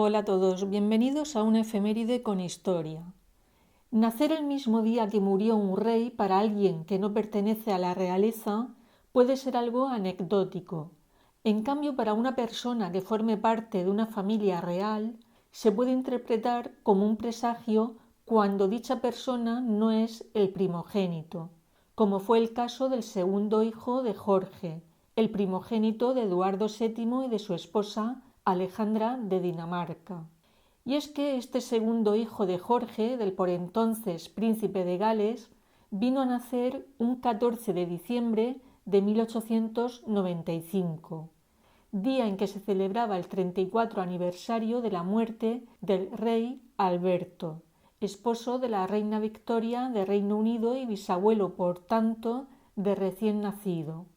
Hola a todos, bienvenidos a una efeméride con historia. Nacer el mismo día que murió un rey para alguien que no pertenece a la realeza puede ser algo anecdótico. En cambio, para una persona que forme parte de una familia real, se puede interpretar como un presagio cuando dicha persona no es el primogénito, como fue el caso del segundo hijo de Jorge, el primogénito de Eduardo VII y de su esposa Alejandra de Dinamarca. Y es que este segundo hijo de Jorge, del por entonces príncipe de Gales, vino a nacer un 14 de diciembre de 1895, día en que se celebraba el 34 aniversario de la muerte del rey Alberto, esposo de la reina Victoria de Reino Unido y bisabuelo, por tanto, de recién nacido.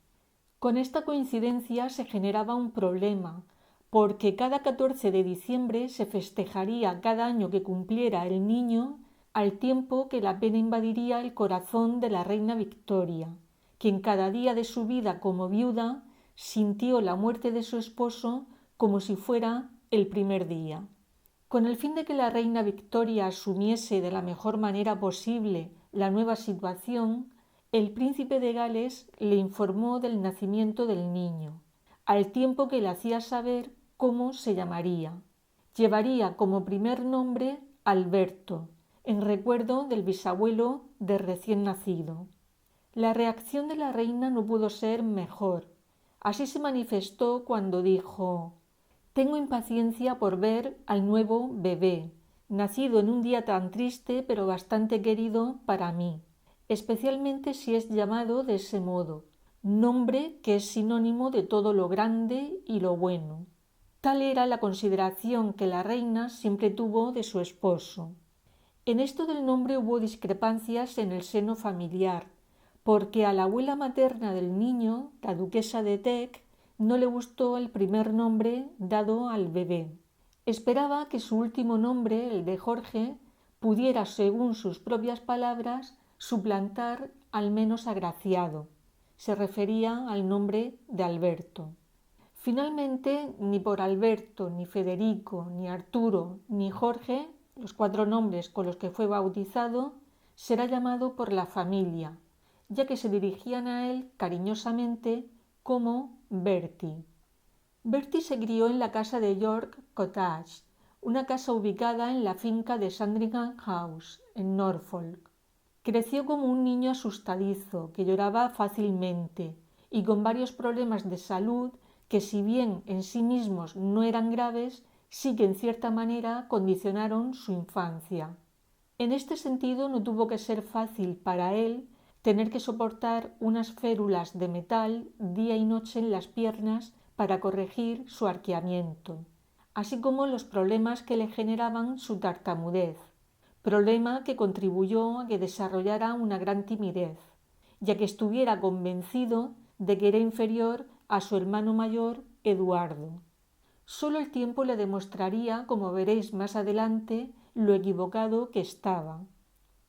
Con esta coincidencia se generaba un problema, porque cada 14 de diciembre se festejaría cada año que cumpliera el niño, al tiempo que la pena invadiría el corazón de la reina Victoria, quien cada día de su vida como viuda sintió la muerte de su esposo como si fuera el primer día. Con el fin de que la reina Victoria asumiese de la mejor manera posible la nueva situación, el príncipe de Gales le informó del nacimiento del niño, al tiempo que le hacía saber cómo se llamaría. Llevaría como primer nombre Alberto, en recuerdo del bisabuelo del recién nacido. La reacción de la reina no pudo ser mejor. Así se manifestó cuando dijo: «Tengo impaciencia por ver al nuevo bebé, nacido en un día tan triste pero bastante querido para mí, especialmente si es llamado de ese modo, nombre que es sinónimo de todo lo grande y lo bueno». Tal era la consideración que la reina siempre tuvo de su esposo. En esto del nombre hubo discrepancias en el seno familiar, porque a la abuela materna del niño, la duquesa de Teck, no le gustó el primer nombre dado al bebé. Esperaba que su último nombre, el de Jorge, pudiera, según sus propias palabras, suplantar al menos agraciado. Se refería al nombre de Alberto. Finalmente, ni por Alberto, ni Federico, ni Arturo, ni Jorge, los 4 nombres con los que fue bautizado, será llamado por la familia, ya que se dirigían a él cariñosamente como Bertie. Bertie se crió en la casa de York Cottage, una casa ubicada en la finca de Sandringham House, en Norfolk. Creció como un niño asustadizo, que lloraba fácilmente y con varios problemas de salud que, si bien en sí mismos no eran graves, sí que en cierta manera condicionaron su infancia. En este sentido no tuvo que ser fácil para él tener que soportar unas férulas de metal día y noche en las piernas para corregir su arqueamiento, así como los problemas que le generaban su tartamudez, problema que contribuyó a que desarrollara una gran timidez, ya que estuviera convencido de que era inferior a su hermano mayor Eduardo. Solo el tiempo le demostraría, como veréis más adelante, lo equivocado que estaba.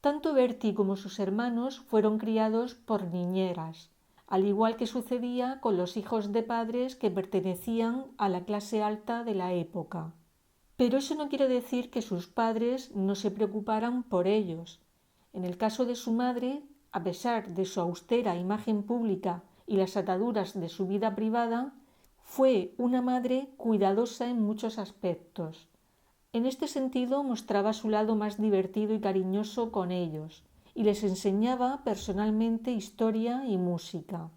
Tanto Bertie como sus hermanos fueron criados por niñeras, al igual que sucedía con los hijos de padres que pertenecían a la clase alta de la época. Pero eso no quiere decir que sus padres no se preocuparan por ellos. En el caso de su madre, a pesar de su austera imagen pública y las ataduras de su vida privada, fue una madre cuidadosa en muchos aspectos. En este sentido mostraba su lado más divertido y cariñoso con ellos, y les enseñaba personalmente historia y música.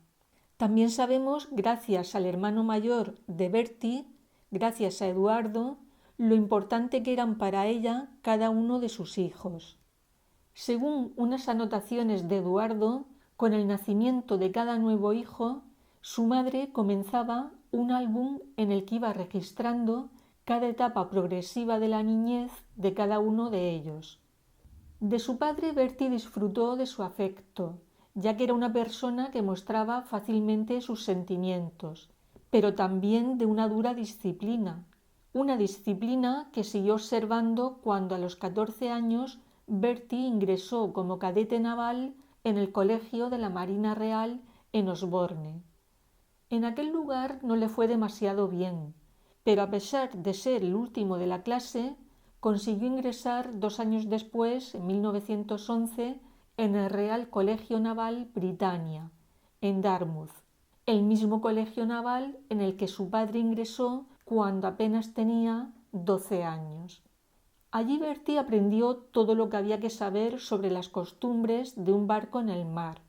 También sabemos, gracias al hermano mayor de Bertie, gracias a Eduardo, lo importante que eran para ella cada uno de sus hijos. Según unas anotaciones de Eduardo, con el nacimiento de cada nuevo hijo, su madre comenzaba un álbum en el que iba registrando cada etapa progresiva de la niñez de cada uno de ellos. De su padre, Bertie disfrutó de su afecto, ya que era una persona que mostraba fácilmente sus sentimientos, pero también de una dura disciplina, una disciplina que siguió observando cuando a los 14 años Bertie ingresó como cadete naval en el Colegio de la Marina Real en Osborne. En aquel lugar no le fue demasiado bien, pero a pesar de ser el último de la clase, consiguió ingresar 2 años después, en 1911, en el Real Colegio Naval Britannia, en Dartmouth, el mismo colegio naval en el que su padre ingresó cuando apenas tenía 12 años. Allí Bertie aprendió todo lo que había que saber sobre las costumbres de un barco en el mar.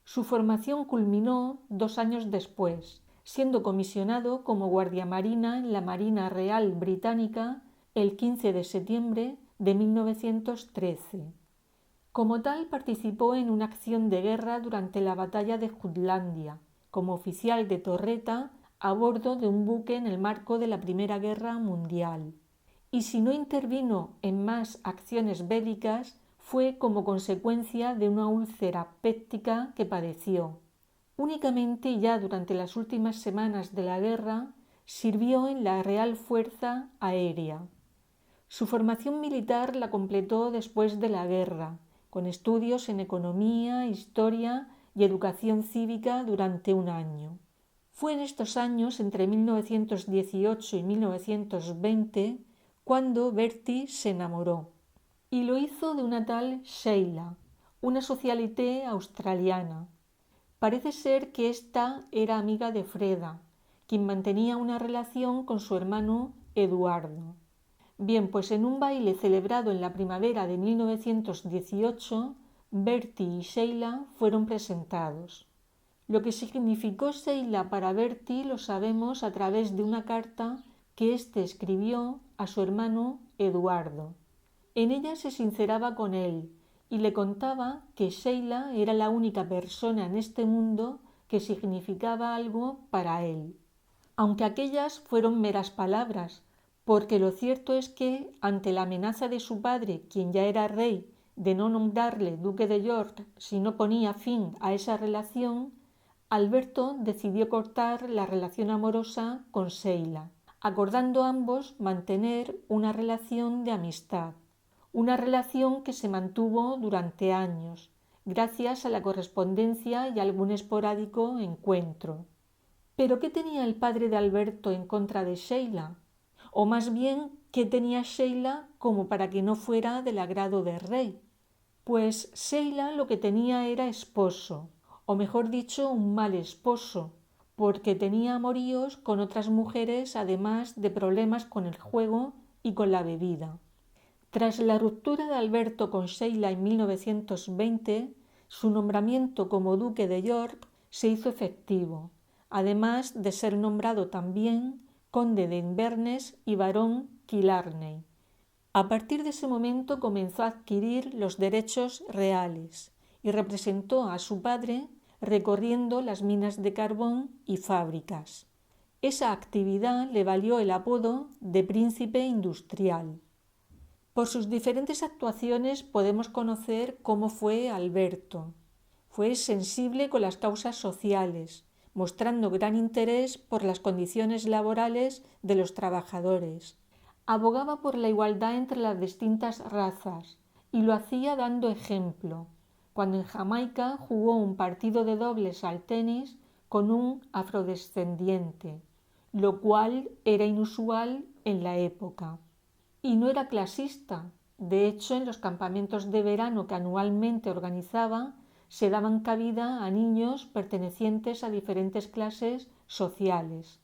Su formación culminó 2 años después, siendo comisionado como guardiamarina en la Marina Real Británica el 15 de septiembre de 1913. Como tal, participó en una acción de guerra durante la batalla de Jutlandia, como oficial de torreta a bordo de un buque en el marco de la Primera Guerra Mundial. Y si no intervino en más acciones bélicas, fue como consecuencia de una úlcera péptica que padeció. Únicamente ya durante las últimas semanas de la guerra sirvió en la Real Fuerza Aérea. Su formación militar la completó después de la guerra, con estudios en economía, historia y educación cívica durante un año. Fue en estos años, entre 1918 y 1920, cuando Bertie se enamoró. Y lo hizo de una tal Sheila, una socialité australiana. Parece ser que ésta era amiga de Freda, quien mantenía una relación con su hermano Eduardo. Bien, pues en un baile celebrado en la primavera de 1918, Bertie y Sheila fueron presentados. Lo que significó Sheila para Bertie lo sabemos a través de una carta que éste escribió a su hermano Eduardo. En ella se sinceraba con él y le contaba que Sheila era la única persona en este mundo que significaba algo para él. Aunque aquellas fueron meras palabras, porque lo cierto es que, ante la amenaza de su padre, quien ya era rey, de no nombrarle duque de York si no ponía fin a esa relación, Alberto decidió cortar la relación amorosa con Sheila, acordando ambos mantener una relación de amistad, una relación que se mantuvo durante años, gracias a la correspondencia y algún esporádico encuentro. ¿Pero qué tenía el padre de Alberto en contra de Sheila? O más bien, ¿qué tenía Sheila como para que no fuera del agrado del rey? Pues Sheila lo que tenía era esposo, o mejor dicho, un mal esposo, porque tenía amoríos con otras mujeres además de problemas con el juego y con la bebida. Tras la ruptura de Alberto con Sheila en 1920, su nombramiento como duque de York se hizo efectivo, además de ser nombrado también conde de Inverness y barón Killarney. A partir de ese momento comenzó a adquirir los derechos reales y representó a su padre recorriendo las minas de carbón y fábricas. Esa actividad le valió el apodo de príncipe industrial. Por sus diferentes actuaciones podemos conocer cómo fue Alberto. Fue sensible con las causas sociales, mostrando gran interés por las condiciones laborales de los trabajadores. Abogaba por la igualdad entre las distintas razas y lo hacía dando ejemplo, cuando en Jamaica jugó un partido de dobles al tenis con un afrodescendiente, lo cual era inusual en la época. Y no era clasista. De hecho, en los campamentos de verano que anualmente organizaba, se daban cabida a niños pertenecientes a diferentes clases sociales.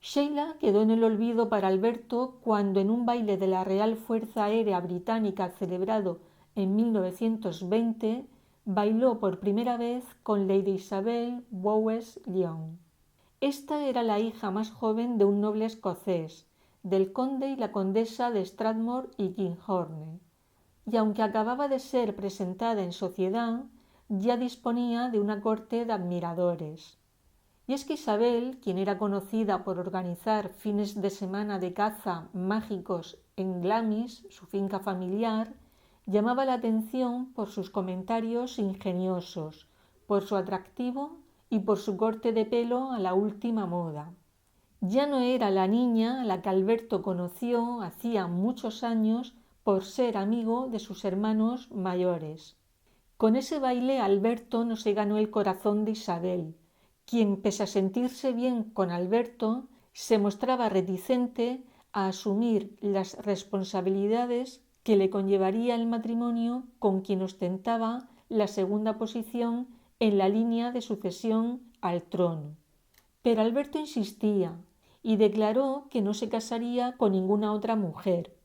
Sheila quedó en el olvido para Alberto cuando en un baile de la Real Fuerza Aérea Británica celebrado en 1920 bailó por primera vez con Lady Isabel Bowes-Lyon. Esta era la hija más joven de un noble escocés, del conde y la condesa de Strathmore y Kinghorne, y aunque acababa de ser presentada en sociedad, ya disponía de una corte de admiradores. Y es que Isabel, quien era conocida por organizar fines de semana de caza mágicos en Glamis, su finca familiar, llamaba la atención por sus comentarios ingeniosos, por su atractivo y por su corte de pelo a la última moda. Ya no era la niña a la que Alberto conoció hacía muchos años por ser amigo de sus hermanos mayores. Con ese baile Alberto no se ganó el corazón de Isabel, quien, pese a sentirse bien con Alberto, se mostraba reticente a asumir las responsabilidades que le conllevaría el matrimonio con quien ostentaba la segunda posición en la línea de sucesión al trono. Pero Alberto insistía y declaró que no se casaría con ninguna otra mujer.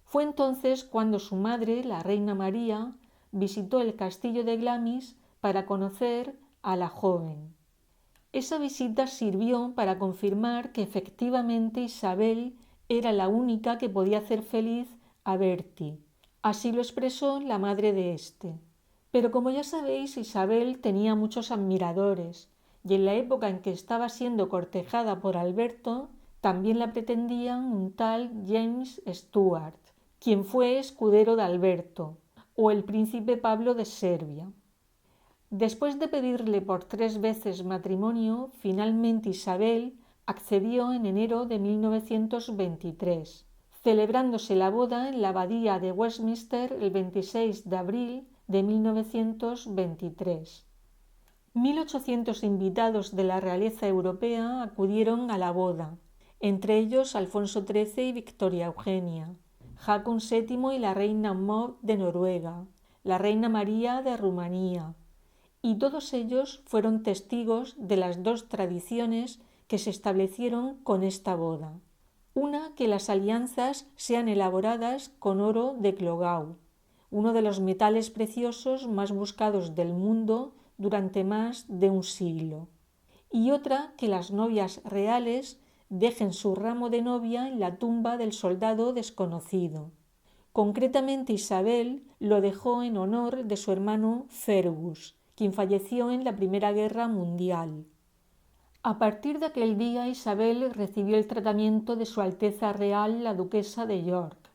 Fue entonces cuando su madre, la reina María, visitó el castillo de Glamis para conocer a la joven. Esa visita sirvió para confirmar que efectivamente Isabel era la única que podía hacer feliz a Bertie. Así lo expresó la madre de éste. Pero como ya sabéis, Isabel tenía muchos admiradores, y en la época en que estaba siendo cortejada por Alberto, también la pretendían un tal James Stuart, quien fue escudero de Alberto, o el príncipe Pablo de Serbia. Después de pedirle por 3 veces matrimonio, finalmente Isabel accedió en enero de 1923, celebrándose la boda en la abadía de Westminster el 26 de abril de 1923. 1.800 invitados de la realeza europea acudieron a la boda, entre ellos Alfonso XIII y Victoria Eugenia, Haakon VII y la reina Maud de Noruega, la reina María de Rumanía, y todos ellos fueron testigos de las 2 tradiciones que se establecieron con esta boda. Una, que las alianzas sean elaboradas con oro de Clogau, uno de los metales preciosos más buscados del mundo durante más de un siglo. Y otra, que las novias reales dejen su ramo de novia en la tumba del soldado desconocido. Concretamente, Isabel lo dejó en honor de su hermano Fergus, quien falleció en la Primera Guerra Mundial. A partir de aquel día, Isabel recibió el tratamiento de Su Alteza Real la Duquesa de York.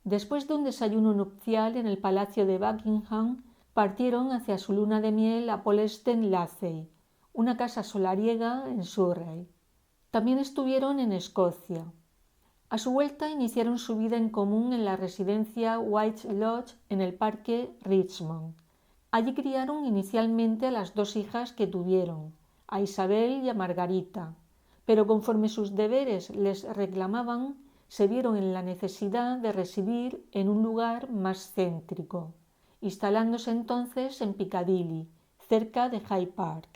Después de un desayuno nupcial en el Palacio de Buckingham, partieron hacia su luna de miel a Polesden Lacey, una casa solariega en Surrey. También estuvieron en Escocia. A su vuelta iniciaron su vida en común en la residencia White Lodge en el Parque Richmond. Allí criaron inicialmente a las 2 hijas que tuvieron, a Isabel y a Margarita, pero conforme sus deberes les reclamaban, se vieron en la necesidad de residir en un lugar más céntrico, instalándose entonces en Piccadilly, cerca de Hyde Park.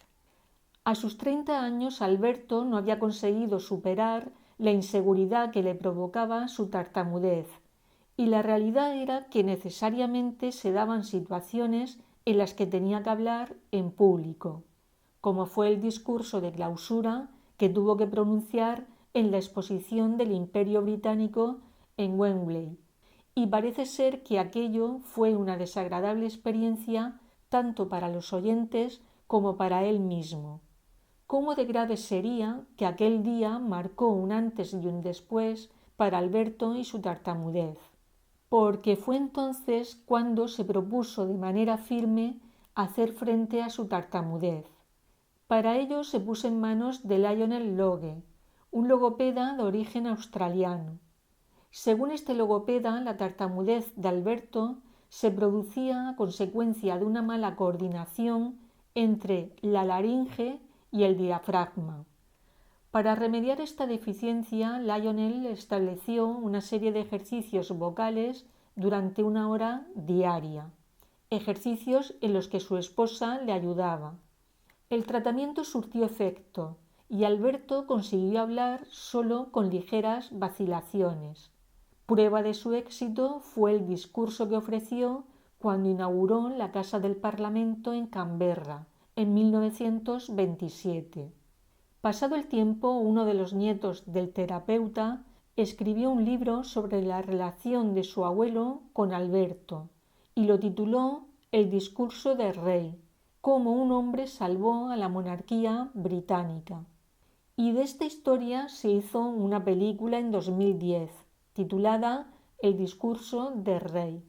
A sus 30 años, Alberto no había conseguido superar la inseguridad que le provocaba su tartamudez, y la realidad era que necesariamente se daban situaciones en las que tenía que hablar en público, como fue el discurso de clausura que tuvo que pronunciar en la exposición del Imperio Británico en Wembley, y parece ser que aquello fue una desagradable experiencia tanto para los oyentes como para él mismo. Cómo de grave sería que aquel día marcó un antes y un después para Alberto y su tartamudez, porque fue entonces cuando se propuso de manera firme hacer frente a su tartamudez. Para ello se puso en manos de Lionel Logue, un logopeda de origen australiano. Según este logopeda, la tartamudez de Alberto se producía a consecuencia de una mala coordinación entre la laringe y el diafragma. Para remediar esta deficiencia, Lionel estableció una serie de ejercicios vocales durante 1 hora diaria, ejercicios en los que su esposa le ayudaba. El tratamiento surtió efecto y Alberto consiguió hablar solo con ligeras vacilaciones. Prueba de su éxito fue el discurso que ofreció cuando inauguró la Casa del Parlamento en Canberra, en 1927. Pasado el tiempo, uno de los nietos del terapeuta escribió un libro sobre la relación de su abuelo con Alberto y lo tituló El discurso del rey, cómo un hombre salvó a la monarquía británica. Y de esta historia se hizo una película en 2010, titulada El discurso del rey.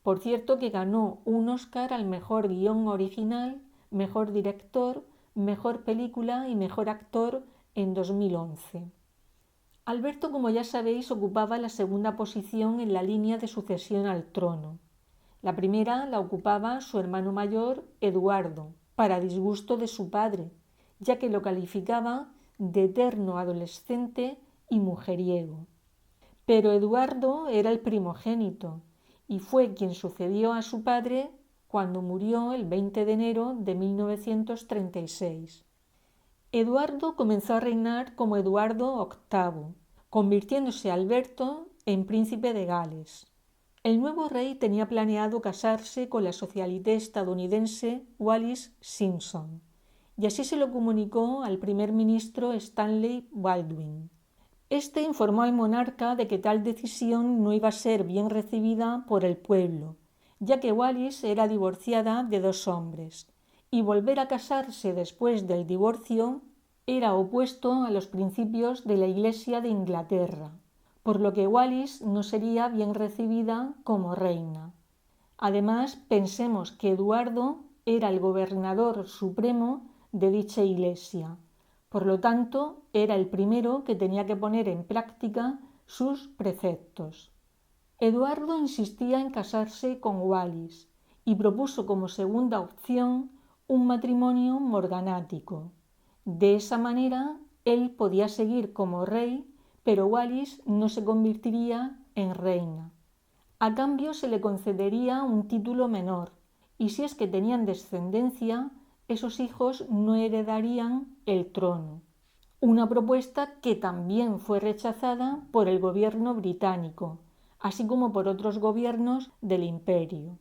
Por cierto, que ganó un Oscar al mejor guión original, mejor director, mejor película y mejor actor en 2011. Alberto, como ya sabéis, ocupaba la segunda posición en la línea de sucesión al trono. La primera la ocupaba su hermano mayor, Eduardo, para disgusto de su padre, ya que lo calificaba de eterno adolescente y mujeriego. Pero Eduardo era el primogénito y fue quien sucedió a su padre cuando murió el 20 de enero de 1936. Eduardo comenzó a reinar como Eduardo VIII, convirtiéndose Alberto en príncipe de Gales. El nuevo rey tenía planeado casarse con la socialité estadounidense Wallis Simpson, y así se lo comunicó al primer ministro Stanley Baldwin. Este informó al monarca de que tal decisión no iba a ser bien recibida por el pueblo, ya que Wallis era divorciada de 2 hombres, y volver a casarse después del divorcio era opuesto a los principios de la Iglesia de Inglaterra, por lo que Wallis no sería bien recibida como reina. Además, pensemos que Eduardo era el gobernador supremo de dicha Iglesia, por lo tanto, era el primero que tenía que poner en práctica sus preceptos. Eduardo insistía en casarse con Wallis y propuso como segunda opción un matrimonio morganático. De esa manera, él podía seguir como rey, pero Wallis no se convertiría en reina. A cambio se le concedería un título menor, y si es que tenían descendencia, esos hijos no heredarían el trono. Una propuesta que también fue rechazada por el gobierno británico, así como por otros gobiernos del imperio.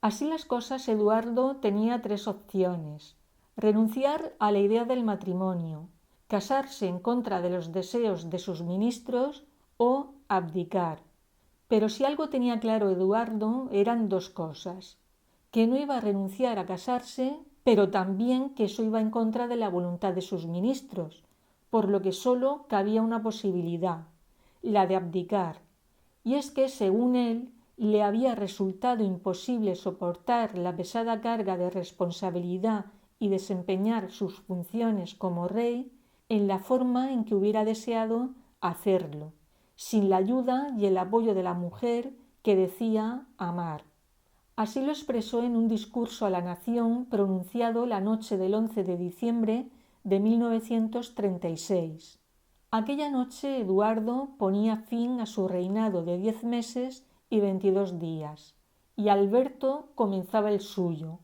Así las cosas, Eduardo tenía 3 opciones: renunciar a la idea del matrimonio, casarse en contra de los deseos de sus ministros o abdicar. Pero si algo tenía claro Eduardo eran 2 cosas: que no iba a renunciar a casarse, pero también que eso iba en contra de la voluntad de sus ministros, por lo que solo cabía una posibilidad, la de abdicar. Y es que, según él, le había resultado imposible soportar la pesada carga de responsabilidad y desempeñar sus funciones como rey en la forma en que hubiera deseado hacerlo, sin la ayuda y el apoyo de la mujer que decía amar. Así lo expresó en un discurso a la nación pronunciado la noche del 11 de diciembre de 1936. Aquella noche Eduardo ponía fin a su reinado de 10 meses y 22 días, y Alberto comenzaba el suyo,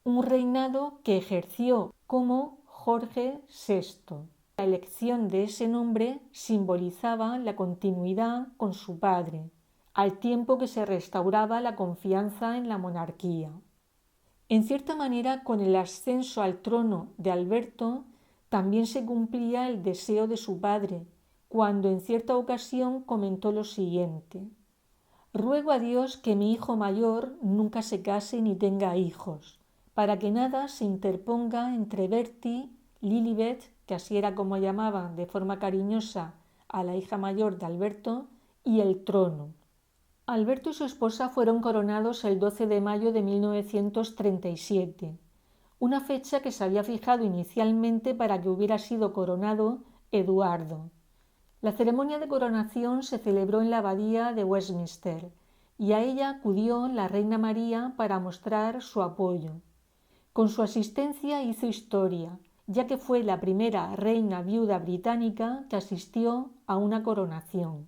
un reinado que ejerció como Jorge VI. La elección de ese nombre simbolizaba la continuidad con su padre, al tiempo que se restauraba la confianza en la monarquía. En cierta manera, con el ascenso al trono de Alberto, también se cumplía el deseo de su padre, cuando en cierta ocasión comentó lo siguiente: «Ruego a Dios que mi hijo mayor nunca se case ni tenga hijos, para que nada se interponga entre Bertie, Lilibet, que así era como llamaba de forma cariñosa a la hija mayor de Alberto, y el trono». Alberto y su esposa fueron coronados el 12 de mayo de 1937, una fecha que se había fijado inicialmente para que hubiera sido coronado Eduardo. La ceremonia de coronación se celebró en la abadía de Westminster y a ella acudió la reina María para mostrar su apoyo. Con su asistencia hizo historia, ya que fue la primera reina viuda británica que asistió a una coronación.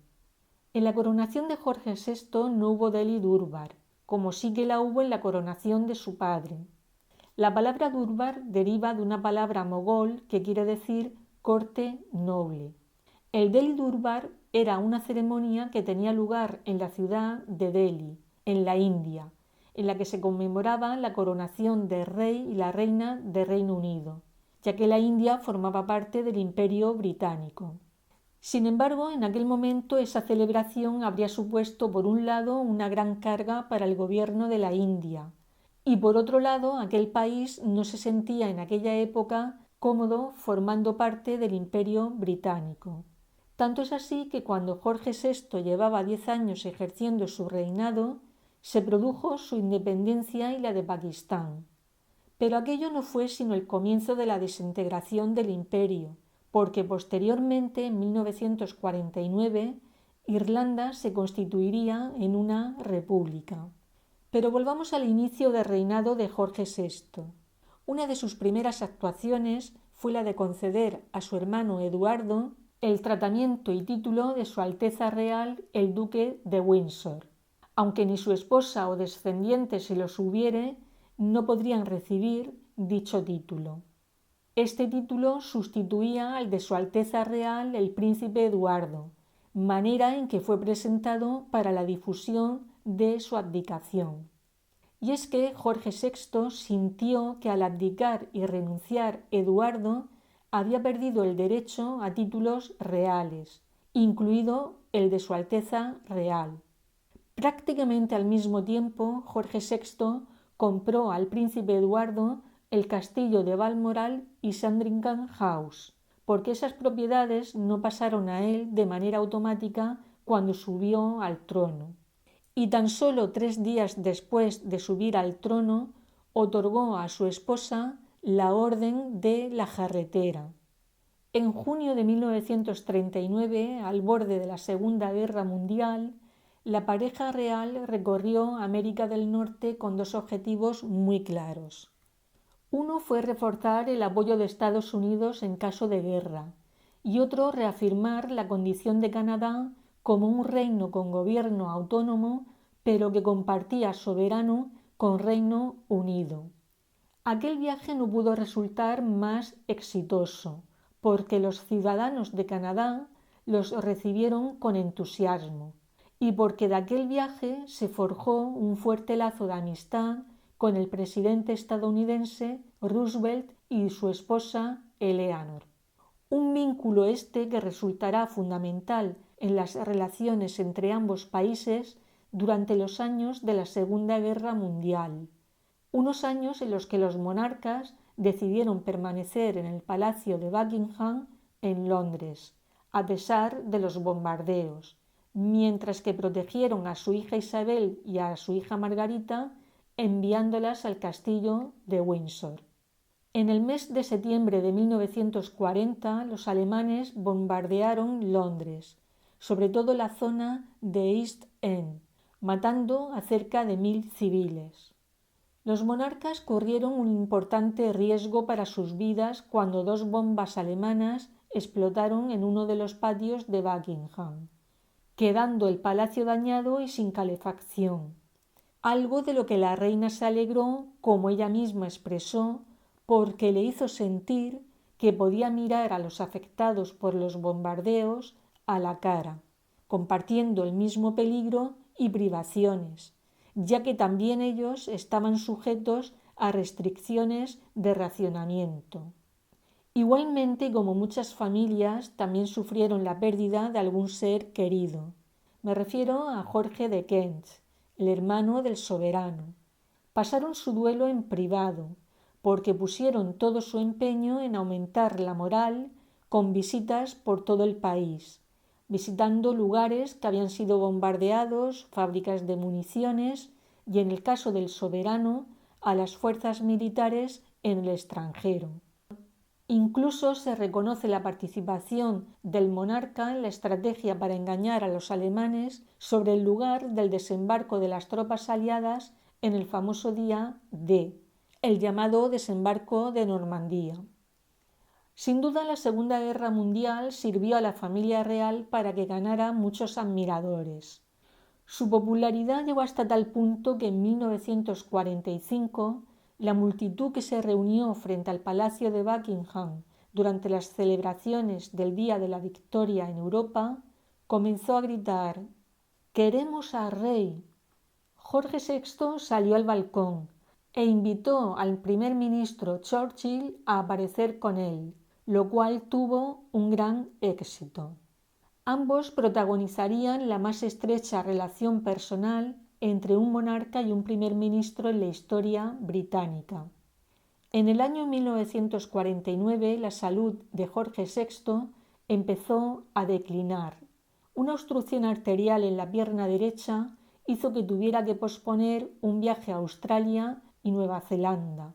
En la coronación de Jorge VI no hubo Delhi Durbar, como sí que la hubo en la coronación de su padre. La palabra Durbar deriva de una palabra mogol que quiere decir corte noble. El Delhi Durbar era una ceremonia que tenía lugar en la ciudad de Delhi, en la India, en la que se conmemoraba la coronación del rey y la reina de Reino Unido, ya que la India formaba parte del Imperio Británico. Sin embargo, en aquel momento esa celebración habría supuesto, por un lado, una gran carga para el gobierno de la India, y por otro lado, aquel país no se sentía en aquella época cómodo formando parte del Imperio Británico. Tanto es así que cuando Jorge VI llevaba 10 años ejerciendo su reinado, se produjo su independencia y la de Pakistán. Pero aquello no fue sino el comienzo de la desintegración del imperio, porque posteriormente, en 1949, Irlanda se constituiría en una república. Pero volvamos al inicio del reinado de Jorge VI. Una de sus primeras actuaciones fue la de conceder a su hermano Eduardo el tratamiento y título de Su Alteza Real el Duque de Windsor. Aunque ni su esposa o descendientes se los hubiere, no podrían recibir dicho título. Este título sustituía al de Su Alteza Real el Príncipe Eduardo, manera en que fue presentado para la difusión de su abdicación. Y es que Jorge VI sintió que al abdicar y renunciar Eduardo había perdido el derecho a títulos reales, incluido el de Su Alteza Real. Prácticamente al mismo tiempo, Jorge VI compró al príncipe Eduardo el castillo de Balmoral y Sandringham House, porque esas propiedades no pasaron a él de manera automática cuando subió al trono. Y tan solo 3 días después de subir al trono, otorgó a su esposa la Orden de la Jarretera. En junio de 1939, al borde de la Segunda Guerra Mundial, la pareja real recorrió América del Norte con 2 objetivos muy claros. Uno fue reforzar el apoyo de Estados Unidos en caso de guerra y otro reafirmar la condición de Canadá como un reino con gobierno autónomo, pero que compartía soberano con Reino Unido. Aquel viaje no pudo resultar más exitoso, porque los ciudadanos de Canadá los recibieron con entusiasmo y porque de aquel viaje se forjó un fuerte lazo de amistad con el presidente estadounidense Roosevelt y su esposa Eleanor. Un vínculo que resultará fundamental en las relaciones entre ambos países durante los años de la Segunda Guerra Mundial, unos años en los que los monarcas decidieron permanecer en el Palacio de Buckingham en Londres, a pesar de los bombardeos, mientras que protegieron a su hija Isabel y a su hija Margarita enviándolas al castillo de Windsor. En el mes de septiembre de 1940, los alemanes bombardearon Londres, sobre todo la zona de East End, matando a cerca de 1000 civiles. Los monarcas corrieron un importante riesgo para sus vidas cuando 2 bombas alemanas explotaron en uno de los patios de Buckingham, quedando el palacio dañado y sin calefacción, algo de lo que la reina se alegró, como ella misma expresó, porque le hizo sentir que podía mirar a los afectados por los bombardeos a la cara, compartiendo el mismo peligro y privaciones, ya que también ellos estaban sujetos a restricciones de racionamiento. Igualmente, como muchas familias, también sufrieron la pérdida de algún ser querido. Me refiero a Jorge de Kent, el hermano del soberano. Pasaron su duelo en privado, porque pusieron todo su empeño en aumentar la moral con visitas por todo el país, visitando lugares que habían sido bombardeados, fábricas de municiones y, en el caso del soberano, a las fuerzas militares en el extranjero. Incluso se reconoce la participación del monarca en la estrategia para engañar a los alemanes sobre el lugar del desembarco de las tropas aliadas en el famoso día D, el llamado desembarco de Normandía. Sin duda, la Segunda Guerra Mundial sirvió a la familia real para que ganara muchos admiradores. Su popularidad llegó hasta tal punto que en 1945 la multitud que se reunió frente al Palacio de Buckingham durante las celebraciones del Día de la Victoria en Europa comenzó a gritar: «¡Queremos al rey!». Jorge VI salió al balcón e invitó al primer ministro Churchill a aparecer con él, lo cual tuvo un gran éxito. Ambos protagonizarían la más estrecha relación personal entre un monarca y un primer ministro en la historia británica. En el año 1949 la salud de Jorge VI empezó a declinar. Una obstrucción arterial en la pierna derecha hizo que tuviera que posponer un viaje a Australia y Nueva Zelanda,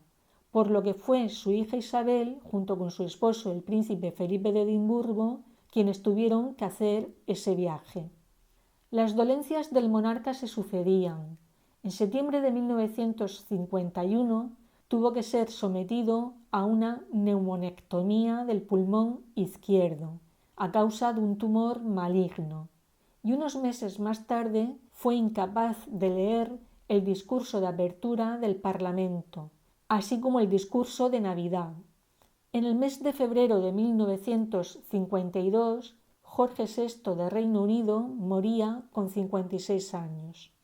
por lo que fue su hija Isabel, junto con su esposo el príncipe Felipe de Edimburgo, quienes tuvieron que hacer ese viaje. Las dolencias del monarca se sucedían. En septiembre de 1951 tuvo que ser sometido a una neumonectomía del pulmón izquierdo a causa de un tumor maligno, y unos meses más tarde fue incapaz de leer el discurso de apertura del Parlamento, así como el discurso de Navidad. En el mes de febrero de 1952, Jorge VI de Reino Unido moría con 56 años.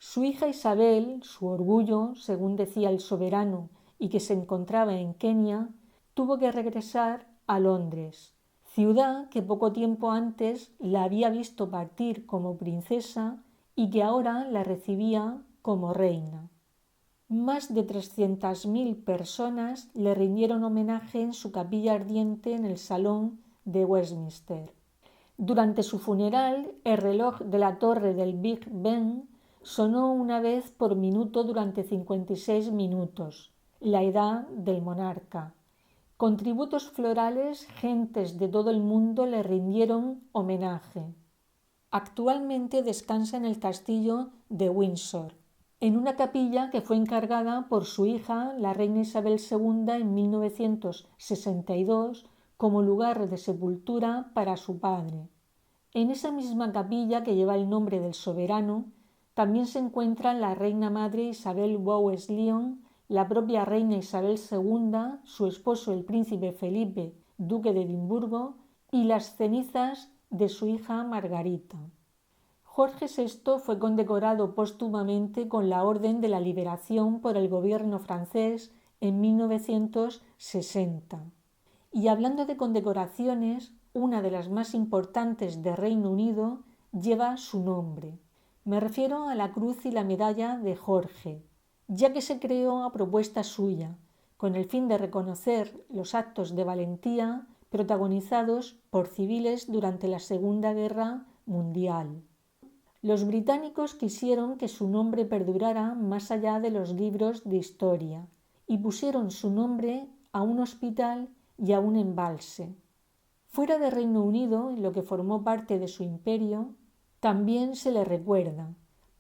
Su hija Isabel, su orgullo, según decía el soberano, y que se encontraba en Kenia, tuvo que regresar a Londres, ciudad que poco tiempo antes la había visto partir como princesa y que ahora la recibía como reina. Más de 300.000 personas le rindieron homenaje en su capilla ardiente en el Salón de Westminster. Durante su funeral, el reloj de la torre del Big Ben sonó una vez por minuto durante 56 minutos, la edad del monarca. Con tributos florales, gentes de todo el mundo le rindieron homenaje. Actualmente descansa en el castillo de Windsor, en una capilla que fue encargada por su hija, la reina Isabel II, en 1962, como lugar de sepultura para su padre. En esa misma capilla que lleva el nombre del soberano, también se encuentran la reina madre Isabel Bowes-Lyon, la propia reina Isabel II, su esposo el príncipe Felipe, duque de Edimburgo, y las cenizas de su hija Margarita. Jorge VI fue condecorado póstumamente con la Orden de la Liberación por el gobierno francés en 1960. Y hablando de condecoraciones, una de las más importantes de Reino Unido lleva su nombre. Me refiero a la Cruz y la Medalla de Jorge, ya que se creó a propuesta suya, con el fin de reconocer los actos de valentía protagonizados por civiles durante la Segunda Guerra Mundial. Los británicos quisieron que su nombre perdurara más allá de los libros de historia y pusieron su nombre a un hospital y a un embalse. Fuera de Reino Unido, en lo que formó parte de su imperio, también se le recuerda,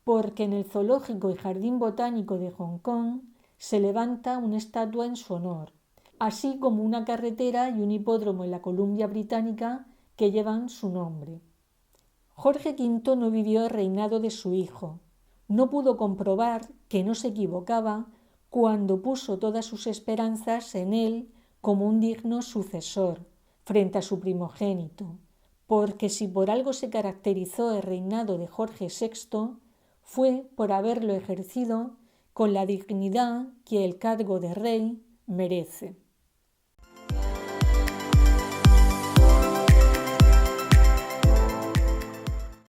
porque en el Zoológico y Jardín Botánico de Hong Kong se levanta una estatua en su honor, así como una carretera y un hipódromo en la Columbia Británica que llevan su nombre. Jorge V no vivió el reinado de su hijo. No pudo comprobar que no se equivocaba cuando puso todas sus esperanzas en él como un digno sucesor frente a su primogénito, porque si por algo se caracterizó el reinado de Jorge VI fue por haberlo ejercido con la dignidad que el cargo de rey merece.